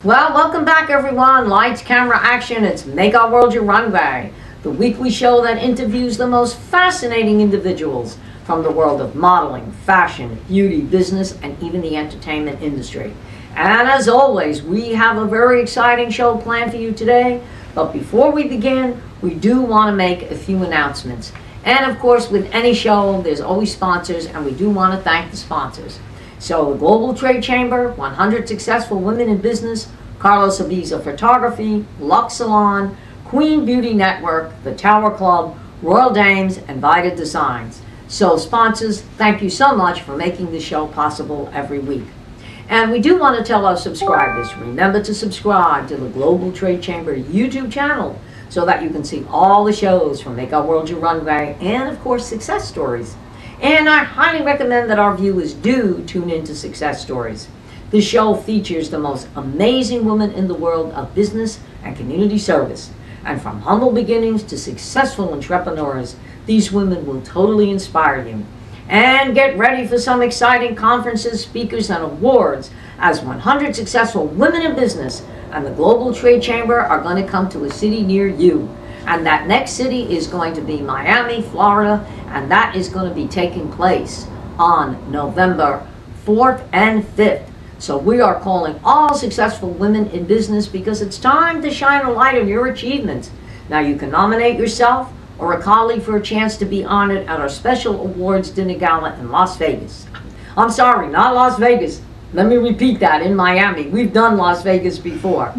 Well, welcome back everyone. Lights, camera, action. It's Make Our World Your Runway, the weekly show that interviews the most fascinating individuals from the world of modeling, fashion, beauty, business, and even the entertainment industry. And as always, we have a very exciting show planned for you today. But before we begin, we do want to make a few announcements. And of course, with any show, there's always sponsors, and we do want to thank the sponsors. So the Global Trade Chamber, 100 Successful Women in Business, Carlos Aviza Photography, Lux Salon, Queen Beauty Network, the Tower Club, Royal Dames, and Vida Designs. So sponsors, thank you so much for making this show possible every week. And we do want to tell our subscribers, remember to subscribe to the Global Trade Chamber YouTube channel so that you can see all the shows from Make Our World Your Runway and, of course, success stories. And I highly recommend that our viewers do tune into Success Stories. This show features the most amazing women in the world of business and community service. And from humble beginnings to successful entrepreneurs, these women will totally inspire you. And get ready for some exciting conferences, speakers, and awards as 100 Successful Women in Business and the Global Trade Chamber are going to come to a city near you. And that next city is going to be Miami, Florida, and that is going to be taking place on November 4th and 5th. So we are calling all successful women in business because it's time to shine a light on your achievements. Now you can nominate yourself or a colleague for a chance to be honored at our special awards dinner gala in Las Vegas. I'm sorry, not Las Vegas. Let me repeat that, in Miami. We've done Las Vegas before.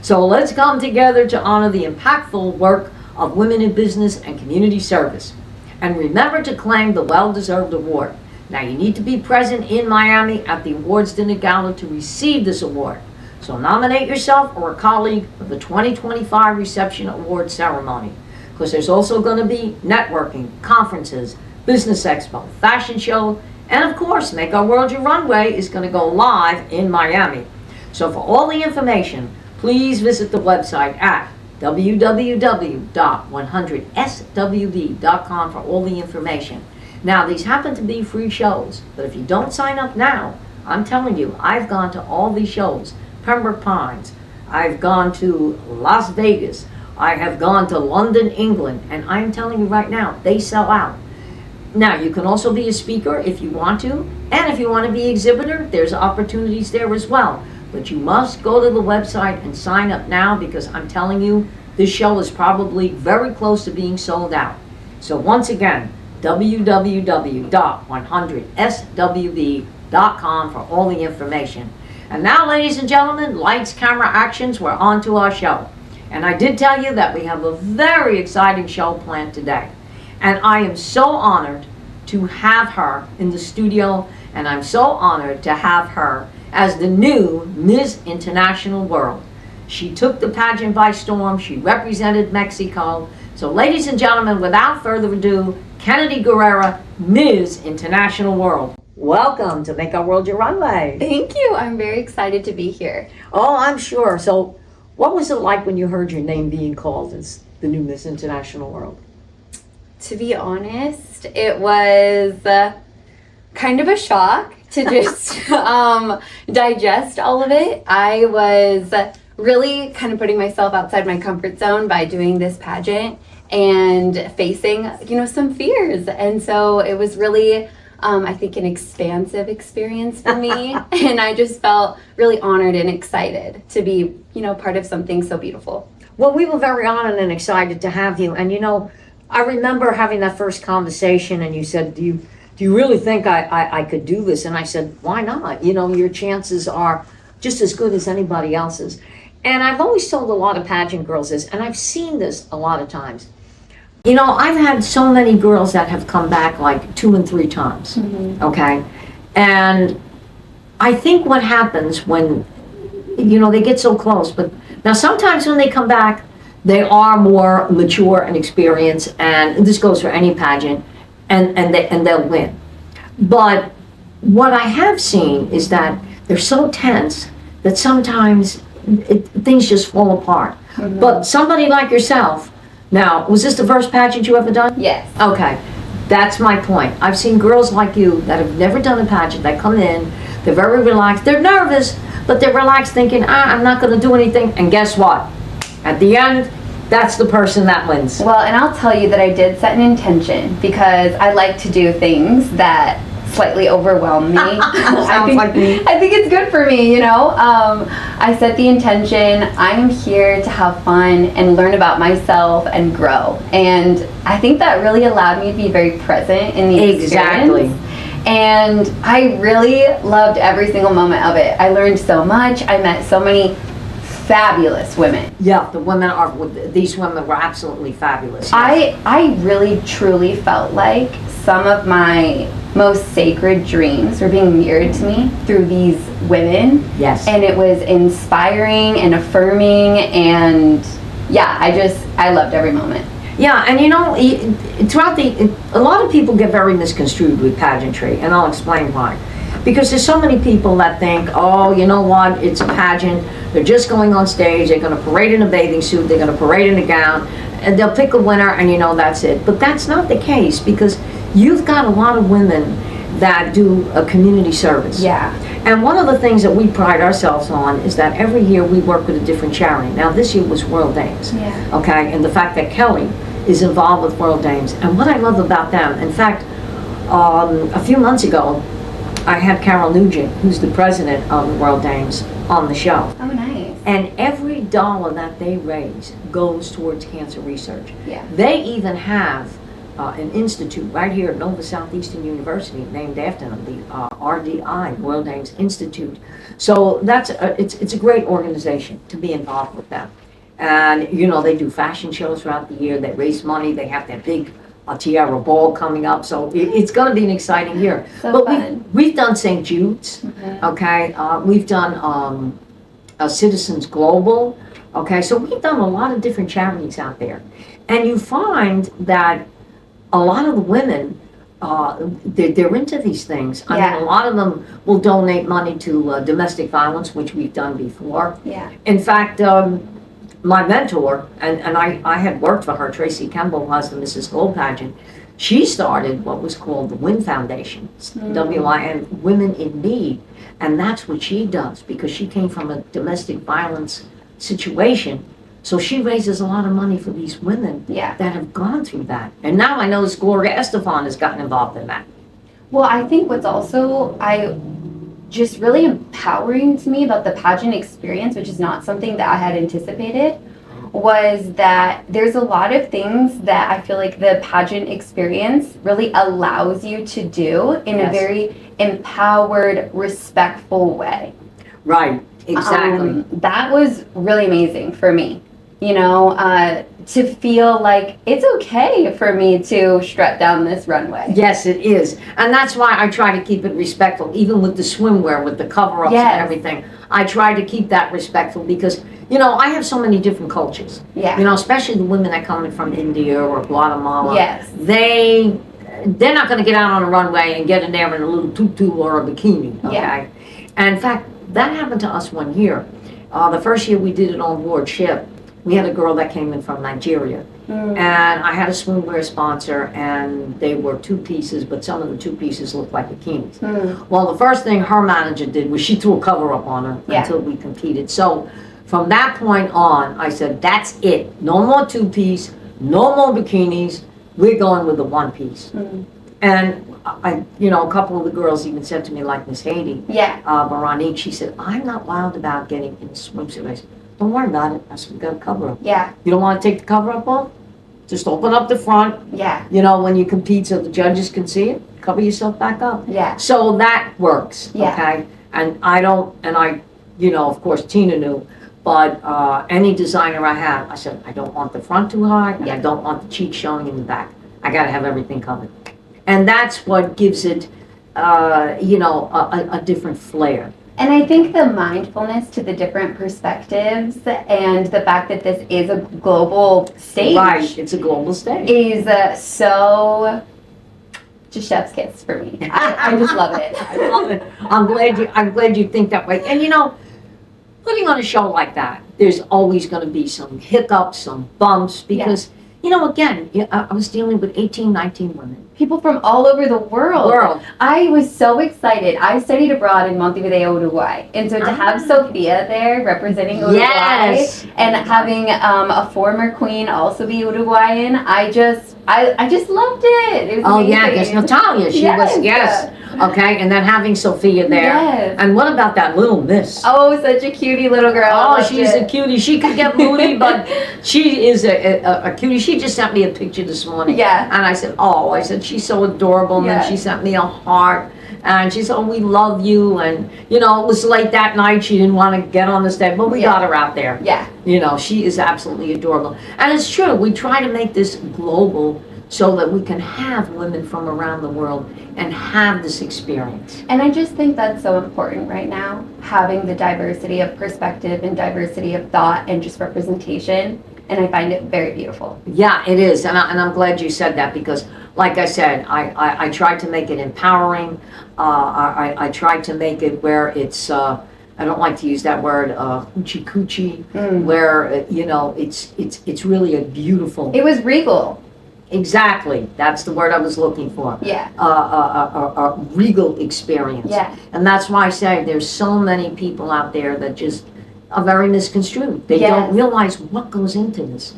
So let's come together to honor the impactful work of women in business and community service. And remember to claim the well-deserved award. Now you need to be present in Miami at the awards dinner gala to receive this award. So nominate yourself or a colleague for the 2025 reception award ceremony. Because there's also going to be networking, conferences, business expo, fashion show, and of course, Make Our World Your Runway is going to go live in Miami. So for all the information, please visit the website at www.100swd.com for all the information. Now, these happen to be free shows, but if you don't sign up now, I'm telling you, I've gone to all these shows. Pembroke Pines, I've gone to Las Vegas, I have gone to London, England, and I'm telling you right now, they sell out. Now, you can also be a speaker if you want to, and if you want to be exhibitor, there's opportunities there as well. But you must go to the website and sign up now because I'm telling you, this show is probably very close to being sold out. So once again, www.100swd.com for all the information. And now, ladies and gentlemen, lights, camera, actions, we're on to our show. And I did tell you that we have a very exciting show planned today. And I am so honored to have her in the studio, and I'm so honored to have her as the new Ms. International World. She took the pageant by storm. She represented Mexico. So ladies and gentlemen, without further ado, Kennedy Guerrera, Ms. International World. Welcome to Make Our World Your Runway. Thank you. I'm very excited to be here. Oh, I'm sure. So what was it like when you heard your name being called as the new Miss International World? To be honest, it was kind of a shock to just digest all of it. I was really kind of putting myself outside my comfort zone by doing this pageant and facing, some fears. And so it was really, I think, an expansive experience for me. And I just felt really honored and excited to be, part of something so beautiful. Well, we were very honored and excited to have you. And, I remember having that first conversation and you said, do you really think I could do this? And I said, why not? Your chances are just as good as anybody else's. And I've always told a lot of pageant girls this, and I've seen this a lot of times. I've had so many girls that have come back like 2 and 3 times, okay? And I think what happens when, they get so close, but now sometimes when they come back, they are more mature and experienced, and this goes for any pageant, and they'll win. But what I have seen is that they're so tense that sometimes things just fall apart. But somebody like yourself, now, was this the first pageant you ever done? Yes. Okay, that's my point. I've seen girls like you that have never done a pageant that come in, they're very relaxed, they're nervous, but they're relaxed thinking, I'm not going to do anything. And guess what? At the end, that's the person that wins. Well, and I'll tell you that I did set an intention because I like to do things that slightly overwhelm me. Sounds like me. I think it's good for me, you know. I set the intention. I'm here to have fun and learn about myself and grow. And I think that really allowed me to be very present in the experience. Exactly. And I really loved every single moment of it. I learned so much. I met so many fabulous women. Yeah, these women were absolutely fabulous. I really truly felt like some of my most sacred dreams were being mirrored to me through these women. Yes. And it was inspiring and affirming, and yeah, I loved every moment. Yeah, and you know, a lot of people get very misconstrued with pageantry, and I'll explain why. Because there's so many people that think, oh, you know what, it's a pageant, they're just going on stage, they're going to parade in a bathing suit, they're going to parade in a gown, and they'll pick a winner, and you know, that's it. But that's not the case, because you've got a lot of women that do a community service. Yeah. And one of the things that we pride ourselves on is that every year we work with a different charity. Now, this year was World Dames. Yeah. Okay, and the fact that Kelly is involved with World Dames, and what I love about them, in fact, a few months ago, I had Carol Nugent, who's the president of the World Dames, on the show. Oh, nice. And every dollar that they raise goes towards cancer research. Yeah. They even have an institute right here at Nova Southeastern University named after them, the RDI, World Dames Institute. So it's a great organization to be involved with them. And you know, they do fashion shows throughout the year, they raise money, they have their big Tiara Ball coming up, so it's going to be an exciting year. So but fun. we've done St. Jude's, okay, we've done Citizens Global, okay, so we've done a lot of different charities out there. And you find that a lot of the women, they're into these things. I mean, a lot of them will donate money to domestic violence, which we've done before. Yeah. In fact, my mentor, and I had worked for her, Tracy Kemble, who has the Mrs. Gold pageant. She started what was called the WIN Foundation, WIN, Women in Need. And that's what she does, because she came from a domestic violence situation. So she raises a lot of money for these women that have gone through that. And now I know Gloria Estefan has gotten involved in that. Well, I think what's also just really empowering to me about the pageant experience, which is not something that I had anticipated, was that there's a lot of things that I feel like the pageant experience really allows you to do in a very empowered, respectful way. Right, exactly. That was really amazing for me, you know, to feel like it's okay for me to strut down this runway. Yes, it is. And that's why I try to keep it respectful, even with the swimwear, with the cover-ups and everything. I try to keep that respectful because, you know, I have so many different cultures. Yeah. You know, especially the women that come in from India or Guatemala. Yes. They're not going to get out on a runway and get in there in a little tutu or a bikini, okay? Yeah. And in fact, that happened to us one year. The first year we did it on board ship, we had a girl that came in from Nigeria. And I had a swimwear sponsor, and they were two pieces, but some of the two pieces looked like bikinis. Well, the first thing her manager did was she threw a cover up on her until we competed. So from that point on, I said, that's it. No more two-piece, no more bikinis. We're going with the one-piece. And you know, a couple of the girls even said to me, like Miss Haiti, Veronique, she said, I'm not wild about getting in a swimsuit. I said, don't worry about it. I said, we got a cover up. Yeah. You don't want to take the cover up off? Just open up the front. Yeah. You know, when you compete so the judges can see it, cover yourself back up. Yeah. So that works. Yeah. Okay. And I, you know, of course, Tina knew, but any designer I had, I said, I don't want the front too high, and I don't want the cheek showing in the back. I got to have everything covered. And that's what gives it, you know, a different flair. And I think the mindfulness to the different perspectives and the fact that this is a global stage. Right, it's a global stage. Is so just chef's kiss for me. I just love it. I love it. I'm glad you think that way. And you know, putting on a show like that, there's always going to be some hiccups, some bumps, because Again, I was dealing with 18, 19 women. People from all over the world. I was so excited. I studied abroad in Montevideo, Uruguay. And so to have Sofia there representing Uruguay and having a former queen also be Uruguayan, I just loved it. It was amazing. Because Natalia, she was, okay, and then having Sophia there. Yes. And what about that little miss? Oh, such a cutie little girl. Oh, she's a cutie. She could get moody, but she is a cutie. She just sent me a picture this morning. Yeah. And I said, she's so adorable. And then she sent me a heart. And she said, we love you. And, it was late that night. She didn't want to get on the stage, but we got her out there. Yeah. She is absolutely adorable. And it's true. We try to make this global so that we can have women from around the world and have this experience. And I just think that's so important right now, having the diversity of perspective and diversity of thought and just representation. And I find it very beautiful. Yeah, it is. And I'm glad you said that because, like I said, I tried to make it empowering. I tried to make it where it's, I don't like to use that word, hoochie coochie, where, it's really a beautiful. It was regal. Exactly. That's the word I was looking for. Yeah. A regal experience. Yeah. And that's why I say there's so many people out there that just are very misconstrued. They don't realize what goes into this.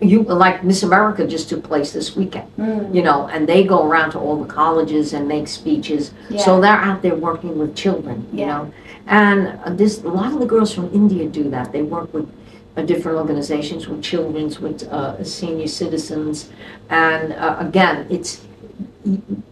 Like Miss America just took place this weekend, and they go around to all the colleges and make speeches. So they're out there working with children, And a lot of the girls from India do that. They work with different organizations with children's, with senior citizens, and again,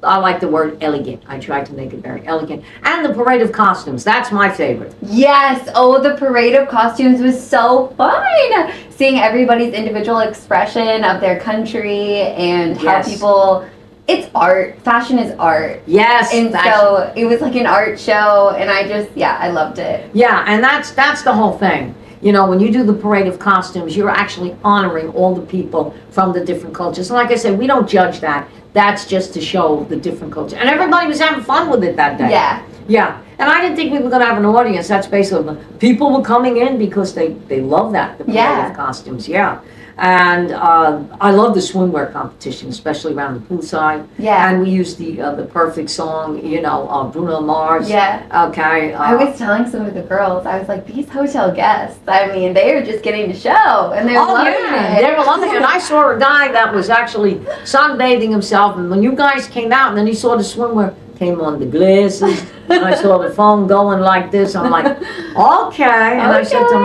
I like the word elegant. I tried to make it very elegant. And the parade of costumes, that's my favorite. Yes, the parade of costumes was so fun. Seeing everybody's individual expression of their country and how people, it's art. Fashion is art. Yes. And so it was like an art show, and I loved it. Yeah, and that's the whole thing. When you do the parade of costumes, you're actually honoring all the people from the different cultures. And like I said, we don't judge that. That's just to show the different culture. And everybody was having fun with it that day. Yeah. Yeah. And I didn't think we were going to have an audience. That's basically, people were coming in because they love that, the parade of costumes. Yeah. And I love the swimwear competition, especially around the poolside. Yeah. And we used the perfect song, Bruno Mars. Yeah. Okay. I was telling some of the girls, I was like, these hotel guests, I mean, they are just getting to show, and they're loving it. They were loving it. And I saw a guy that was actually sunbathing himself, and when you guys came out, and then he saw the swimwear, came on the glasses, and I saw the phone going like this. I'm like, okay. And I said to him,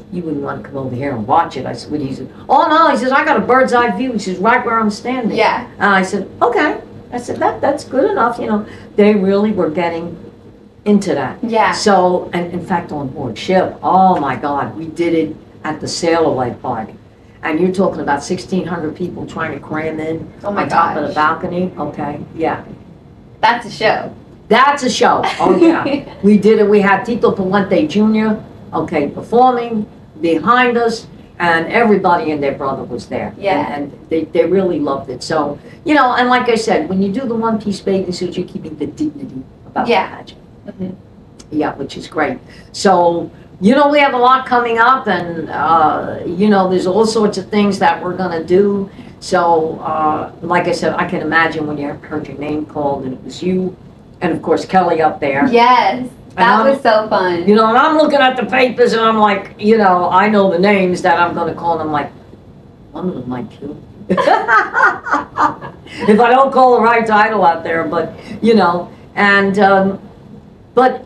you wouldn't want to come over here and watch it. I said, he said, oh no, he says, I got a bird's eye view. He says, right where I'm standing. Yeah. And I said, okay. I said, that's good enough. They really were getting into that. Yeah. So, and in fact, on board ship, oh my God, we did it at the sailor light party. And you're talking about 1,600 people trying to cram in on top of the balcony. Okay, yeah. That's a show. That's a show. Oh yeah. We did it. We had Tito Palente Jr., performing behind us, and everybody and their brother was there. Yeah. And they really loved it. So, and like I said, when you do the one-piece bathing suit, you're keeping the dignity about the pageant. Mm-hmm. Yeah, which is great. So, we have a lot coming up, and, there's all sorts of things that we're going to do. So, like I said, I can imagine when you heard your name called, and it was you, and of course, Kelly up there. Yes. That was so fun. And I'm looking at the papers and I'm like, I know the names that I'm going to call, and I'm like, one of them might kill me. If I don't call the right title out there, but, and, but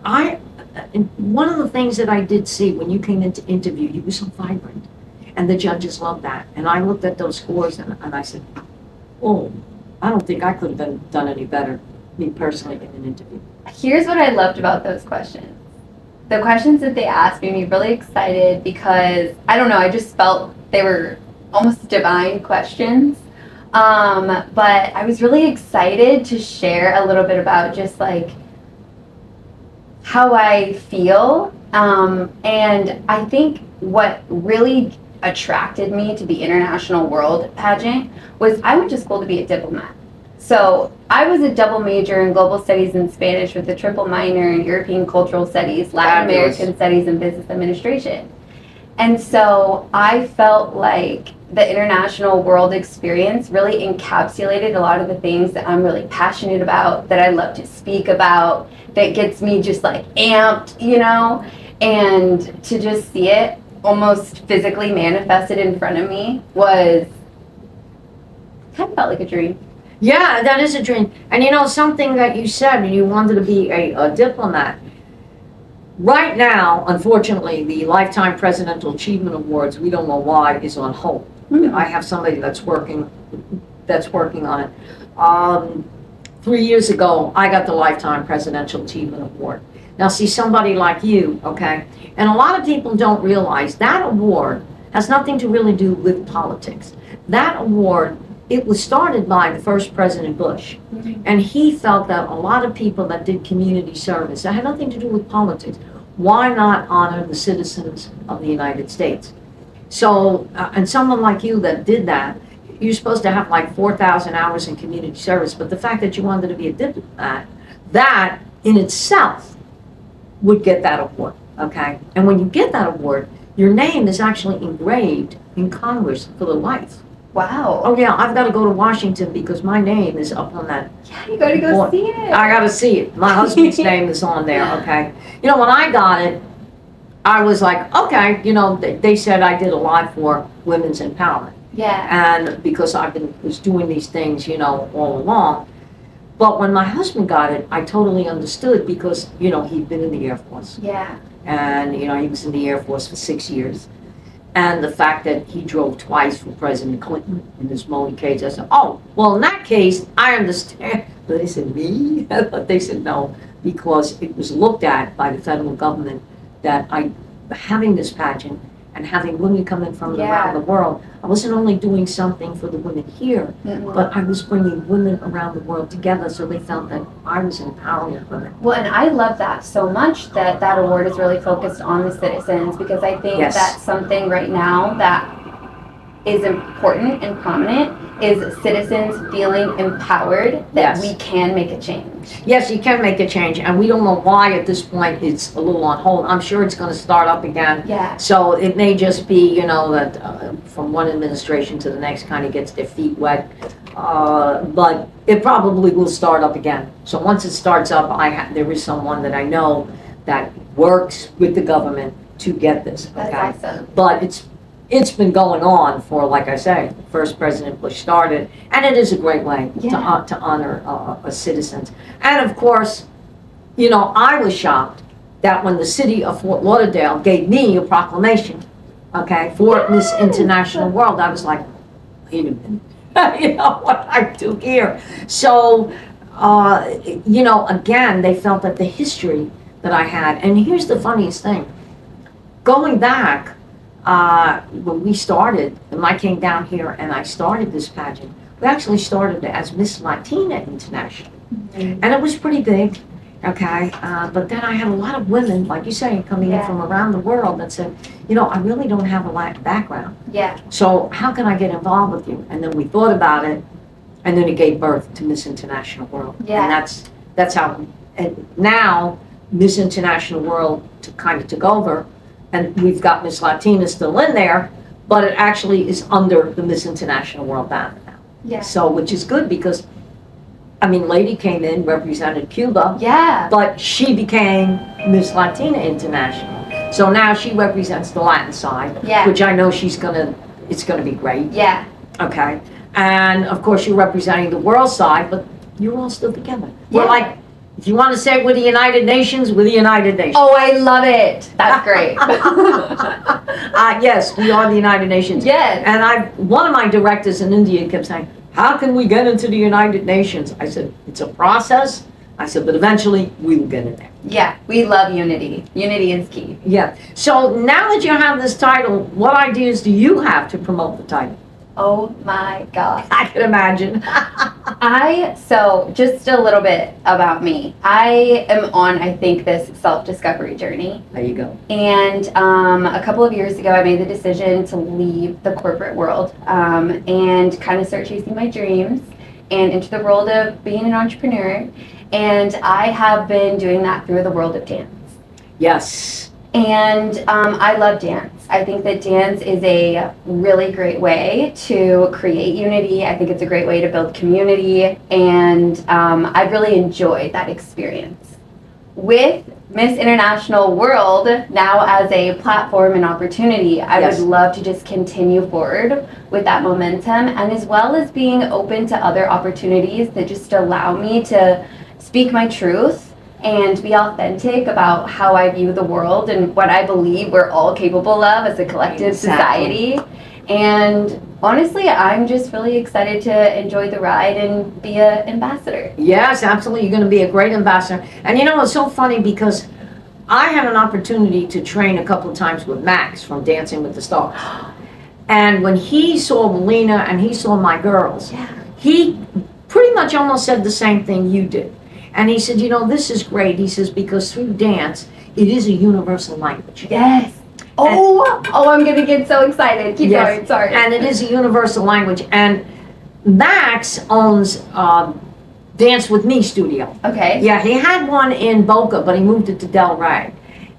one of the things that I did see when you came in to interview, you were so vibrant, and the judges loved that. And I looked at those scores and I said, oh, I don't think I could have done any better, me personally, in an interview. Here's what I loved about those questions. The questions that they asked made me really excited because, I don't know, I just felt they were almost divine questions. But I was really excited to share a little bit about just like how I feel. And I think what really attracted me to the International World pageant was I went to school to be a diplomat. So I was a double major in global studies and Spanish with a triple minor in European cultural studies, Latin American studies, and business administration. And so I felt like the international world experience really encapsulated a lot of the things that I'm really passionate about, that I love to speak about, that gets me just like amped, you know? And to just see it almost physically manifested in front of me was kind of felt like a dream. Yeah, that is a dream. And you know, something that you said, you wanted to be a diplomat. Right now, unfortunately, the Lifetime Presidential Achievement Awards, we don't know why, is on hold. Mm-hmm. I have somebody that's working on it. 3 years ago, I got the Lifetime Presidential Achievement Award. Now, see, somebody like you, okay, and a lot of people don't realize that award has nothing to really do with politics. That award, it was started by the first President Bush, mm-hmm. and he felt that a lot of people that did community service, that had nothing to do with politics, why not honor the citizens of the United States? So, and someone like you that did that, you're supposed to have like 4,000 hours in community service, but the fact that you wanted to be a diplomat, that in itself would get that award, okay? And when you get that award, your name is actually engraved in Congress for the life. Wow. Oh yeah, I've got to go to Washington because my name is up on that. Yeah, you got to go see it. I got to see it. My husband's name is on there, okay? You know, when I got it, I was like, okay, you know, they said I did a lot for women's empowerment. Yeah. And because was doing these things, you know, all along. But when my husband got it, I totally understood because, you know, he'd been in the Air Force. Yeah. And, you know, he was in the Air Force for 6 years. And the fact that he drove twice for President Clinton in his motorcade, I said, oh, well, in that case, I understand. But they said, me? But they said, no, because it was looked at by the federal government that having this pageant and having women come in from around the world, I wasn't only doing something for the women here, mm-hmm. but I was bringing women around the world together so they felt that I was empowering women. Well, and I love that so much that that award is really focused on the citizens, because I think that's something right now that is important and prominent, is citizens feeling empowered that we can make a change. Yes, you can make a change, and we don't know why at this point it's a little on hold. I'm sure it's going to start up again. Yeah. So it may just be, you know, that from one administration to the next kind of gets their feet wet. But it probably will start up again. So once it starts up, there is someone that I know that works with the government to get this. Okay? That's awesome. But it's been going on for, like I say, first President Bush started, and it is a great way to honor citizens. And of course, you know, I was shocked that when the city of Fort Lauderdale gave me a proclamation, okay, for Miss International World, I was like, wait a minute, you know what I do here? So, you know, again, they felt that the history that I had, and here's the funniest thing, going back, when we started, when I came down here and I started this pageant, we actually started it as Miss Latina International. Mm-hmm. And it was pretty big, okay? But then I had a lot of women, like you say, coming in from around the world that said, you know, I really don't have a Latin background. Yeah. So how can I get involved with you? And then we thought about it, and then it gave birth to Miss International World. Yeah. And that's how, and now Miss International World took over. And we've got Miss Latina still in there, but it actually is under the Miss International World banner now. Yeah. So, which is good because, I mean, Lady came in, represented Cuba. Yeah. But she became Miss Latina International. So now she represents the Latin side. Yeah. Which I know it's gonna be great. Yeah. Okay. And of course you're representing the world side, but you're all still together. Yeah. We're like, if you want to say we're the United Nations, we're the United Nations. Oh, I love it. That's great. Yes, we are the United Nations. Yes. And one of my directors in India kept saying, how can we get into the United Nations? I said, it's a process. I said, but eventually we will get in there. Yeah, we love unity. Unity is key. Yeah. So now that you have this title, what ideas do you have to promote the title? Oh my God. I can imagine. So just a little bit about me. I am on, I think, this self-discovery journey. There you go. And a couple of years ago, I made the decision to leave the corporate world and kind of start chasing my dreams and into the world of being an entrepreneur. And I have been doing that through the world of dance. Yes. And I love dance. I think that dance is a really great way to create unity. I think it's a great way to build community, and I really enjoyed that experience. With Miss International World now as a platform and opportunity, I would love to just continue forward with that momentum, and as well as being open to other opportunities that just allow me to speak my truth and be authentic about how I view the world and what I believe we're all capable of as a collective society. And honestly, I'm just really excited to enjoy the ride and be an ambassador. Yes, absolutely. You're going to be a great ambassador. And you know, it's so funny because I had an opportunity to train a couple of times with Max from Dancing with the Stars. And when he saw Melina and he saw my girls, he pretty much almost said the same thing you did. And he said, you know, this is great. He says, because through dance, it is a universal language. Yes. I'm going to get so excited. Keep going, sorry. And it is a universal language. And Max owns Dance With Me studio. Okay. Yeah, he had one in Boca, but he moved it to Delray.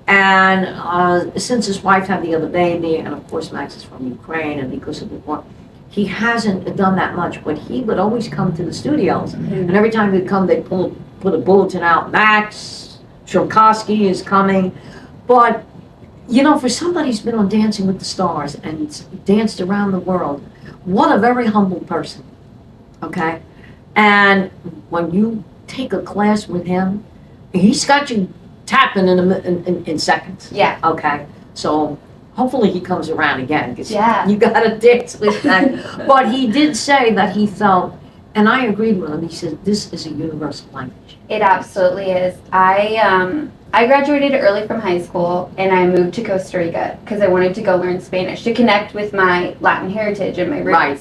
And since his wife had the other baby, and of course Max is from Ukraine, and because of the war, he hasn't done that much. But he would always come to the studios. And every time he'd come, they'd put a bulletin out. Max Sherkowski is coming. But, you know, for somebody who's been on Dancing with the Stars and danced around the world, what a very humble person, okay? And when you take a class with him, he's got you tapping in seconds. Yeah. Okay? So hopefully he comes around again, because you got to dance with that. But he did say that he felt, and I agreed with him, he said, this is a universal language. It absolutely is. I graduated early from high school, and I moved to Costa Rica because I wanted to go learn Spanish to connect with my Latin heritage and my roots. Right.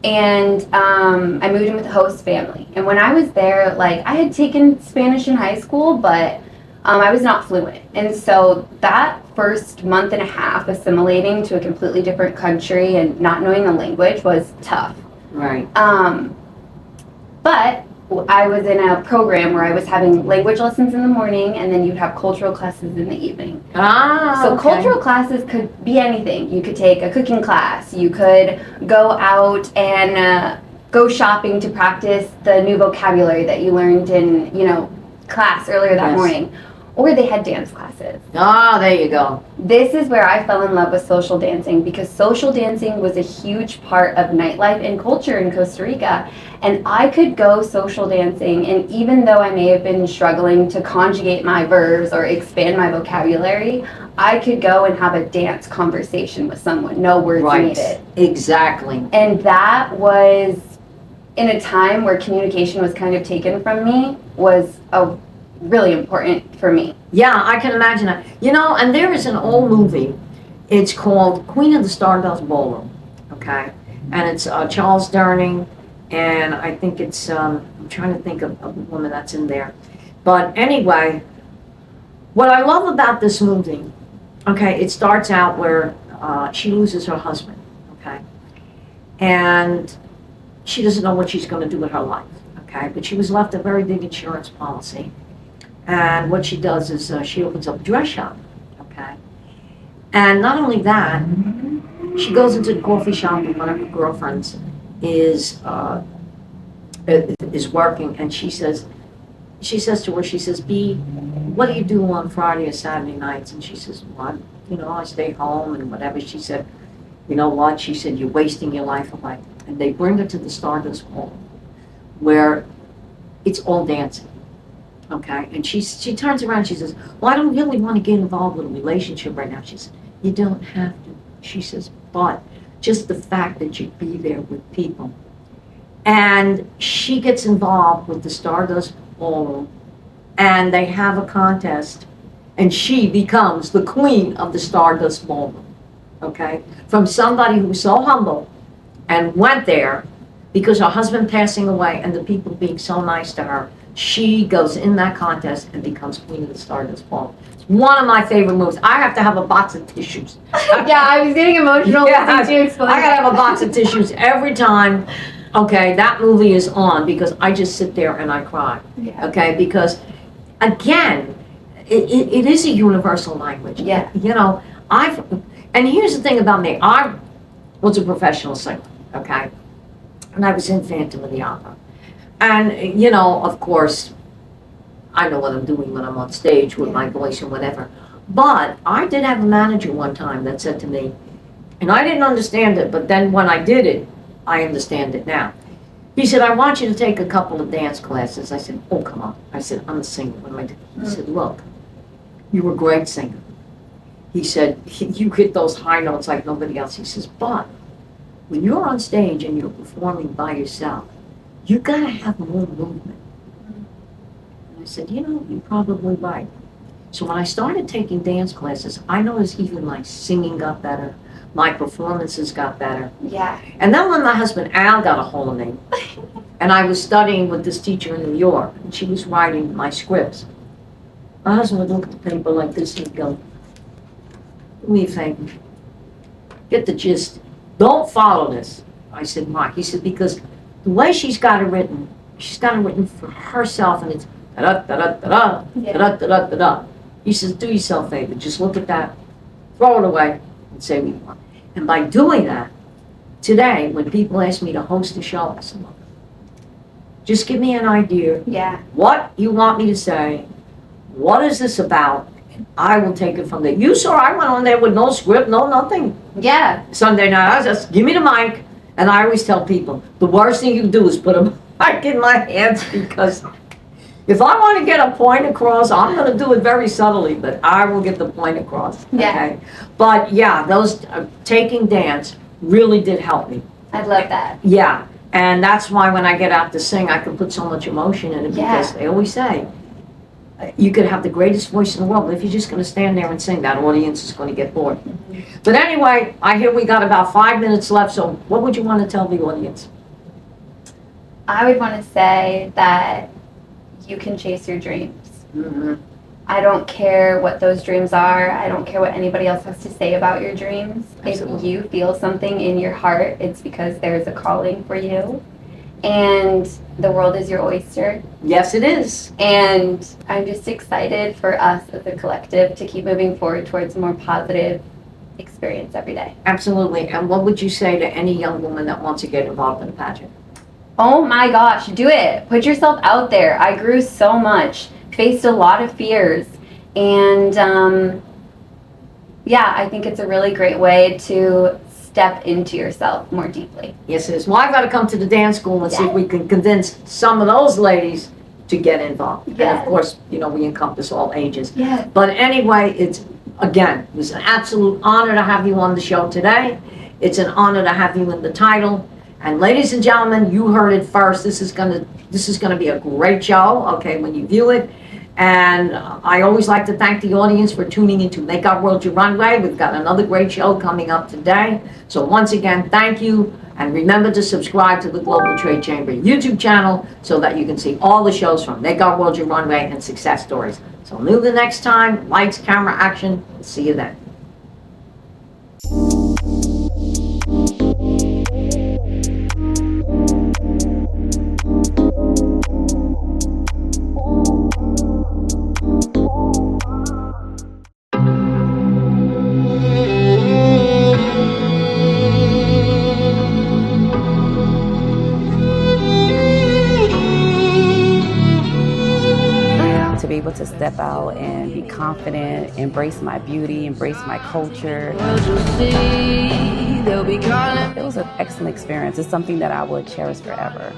And I moved in with a host family. And when I was there, like, I had taken Spanish in high school, but I was not fluent. And so that first month and a half assimilating to a completely different country and not knowing the language was tough. Right. But I was in a program where I was having language lessons in the morning, and then you'd have cultural classes in the evening. So cultural classes could be anything. You could take a cooking class. You could go out and go shopping to practice the new vocabulary that you learned in, class earlier that morning. Or they had dance classes. There you go. This is where I fell in love with social dancing, because social dancing was a huge part of nightlife and culture in Costa Rica. And I could go social dancing, and even though I may have been struggling to conjugate my verbs or expand my vocabulary, I could go and have a dance conversation with someone, no words needed. Exactly. And that was, in a time where communication was kind of taken from me, was a really important for me. Yeah, I can imagine that. And there is an old movie. It's called Queen of the Stardust Ballroom, okay? And it's Charles Durning, and I think it's, I'm trying to think of the woman that's in there. But anyway, what I love about this movie, okay, it starts out where she loses her husband, okay? And she doesn't know what she's going to do with her life, okay? But she was left a very big insurance policy. And what she does is she opens up a dress shop, okay? And not only that, she goes into the coffee shop with one of her girlfriends is working, and she says to her, B, what do you do on Friday or Saturday nights? And she says, well, I stay home and whatever. She said, you know what? She said, you're wasting your life away. And they bring her to the Stardust Hall, where it's all dancing. Okay, and she turns around, she says, well, I don't really want to get involved with a relationship right now. She says, you don't have to. She says, but just the fact that you be there with people. And she gets involved with the Stardust Ballroom, and they have a contest, and she becomes the queen of the Stardust Ballroom, okay? From somebody who was so humble and went there because her husband passing away and the people being so nice to her, she goes in that contest and becomes queen of the Stardust Ballroom. It's one of my favorite moves. I have to have a box of tissues. Yeah, I was getting emotional listening to you explain. I gotta have a box of tissues every time, okay, that movie is on, because I just sit there and I cry. Yeah. Okay, because again, it is a universal language. Yeah. You know, and here's the thing about me. I was a professional singer, okay? And I was in Phantom of the Opera. And, you know, of course, I know what I'm doing when I'm on stage with my voice and whatever. But I did have a manager one time that said to me, and I didn't understand it, but then when I did it, I understand it now. He said, I want you to take a couple of dance classes. I said, oh, come on. I said, I'm a singer. What am I doing? He said, look, you're a great singer. He said, you hit those high notes like nobody else. He says, but when you're on stage and you're performing by yourself, you gotta have more movement. And I said, you know, you're probably right. So when I started taking dance classes, I noticed even my singing got better, my performances got better. Yeah. And then when my husband Al got a hold of me, and I was studying with this teacher in New York, and she was writing my scripts, my husband would look at the paper like this and he'd go, do me a favor, get the gist, don't follow this. I said, why? He said, because the way she's got it written for herself, and it's da-da-da-da-da-da, da-da-da-da-da-da. He says, do yourself a favor, just look at that, throw it away, and say what you want. And by doing that, today, when people ask me to host a show, I said, look, just give me an idea. Yeah. What you want me to say, what is this about, and I will take it from there. You saw I went on there with no script, no nothing. Yeah. Sunday night, I just, give me the mic, and I always tell people, the worst thing you can do is put a mic in my hands, because if I want to get a point across, I'm going to do it very subtly, but I will get the point across. Yeah. Okay? But yeah, those taking dance really did help me. I love that. Yeah, and that's why when I get out to sing, I can put so much emotion in it, because Yeah. they always say, you could have the greatest voice in the world, but if you're just going to stand there and sing, that audience is going to get bored. But anyway, I hear we got about 5 minutes left, so what would you want to tell the audience? I would want to say that you can chase your dreams. Mm-hmm. I don't care what those dreams are. I don't care what anybody else has to say about your dreams. Absolutely. If you feel something in your heart, it's because there's a calling for you. And the world is your oyster. Yes, it is. And I'm just excited for us as a collective to keep moving forward towards a more positive experience every day. Absolutely. And what would you say to any young woman that wants to get involved in a pageant? Oh my gosh, do it. Put yourself out there. I grew so much, faced a lot of fears, and yeah, I think it's a really great way to step into yourself more deeply. Yes, it is. Well, I've got to come to the dance school and see if we can convince some of those ladies to get involved. Yes. And of course, you know, we encompass all ages. Yes. But anyway, it was an absolute honor to have you on the show today. It's an honor to have you in the title. And ladies and gentlemen, you heard it first. This is gonna be a great show, okay, when you view it. And I always like to thank the audience for tuning into Make Our World Your Runway. We've got another great show coming up today. So once again, thank you. And remember to subscribe to the Global Trade Chamber YouTube channel so that you can see all the shows from Make Our World Your Runway and Success Stories. So until the next time, lights, camera, action. See you then. To be able to step out and be confident, embrace my beauty, embrace my culture. It was an excellent experience. It's something that I would cherish forever.